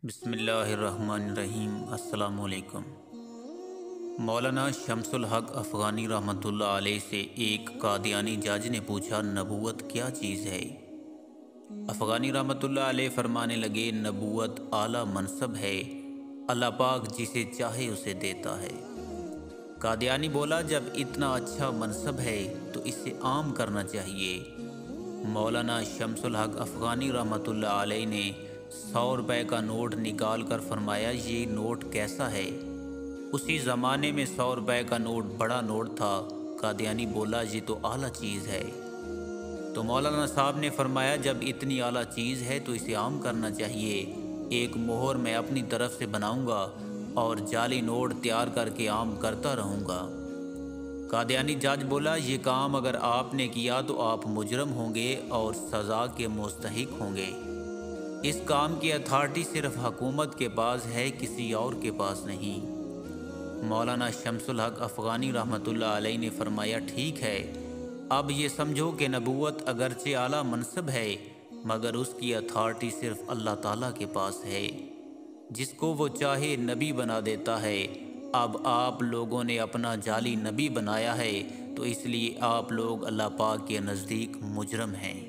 بسم اللہ الرحمن الرحیم۔ السلام علیکم۔ مولانا شمس الحق افغانی رحمۃ اللہ علیہ سے ایک قادیانی جج نے پوچھا، نبوت کیا چیز ہے؟ افغانی رحمۃ اللہ علیہ فرمانے لگے، نبوت اعلیٰ منصب ہے، اللہ پاک جسے چاہے اسے دیتا ہے۔ قادیانی بولا، جب اتنا اچھا منصب ہے تو اسے عام کرنا چاہیے۔ مولانا شمس الحق افغانی رحمۃ اللہ علیہ نے 100 روپے کا نوٹ نکال کر فرمایا، یہ نوٹ کیسا ہے؟ اسی زمانے میں 100 روپے کا نوٹ بڑا نوٹ تھا۔ قادیانی بولا، یہ تو اعلیٰ چیز ہے۔ تو مولانا صاحب نے فرمایا، جب اتنی اعلیٰ چیز ہے تو اسے عام کرنا چاہیے۔ ایک مہر میں اپنی طرف سے بناؤں گا اور جعلی نوٹ تیار کر کے عام کرتا رہوں گا۔ قادیانی جج بولا، یہ کام اگر آپ نے کیا تو آپ مجرم ہوں گے اور سزا کے مستحق ہوں گے۔ اس کام کی اتھارٹی صرف حکومت کے پاس ہے، کسی اور کے پاس نہیں۔ مولانا شمس الحق افغانی رحمۃ اللہ علیہ نے فرمایا، ٹھیک ہے، اب یہ سمجھو کہ نبوت اگرچہ اعلیٰ منصب ہے مگر اس کی اتھارٹی صرف اللہ تعالیٰ کے پاس ہے، جس کو وہ چاہے نبی بنا دیتا ہے۔ اب آپ لوگوں نے اپنا جعلی نبی بنایا ہے تو اس لیے آپ لوگ اللہ پاک کے نزدیک مجرم ہیں۔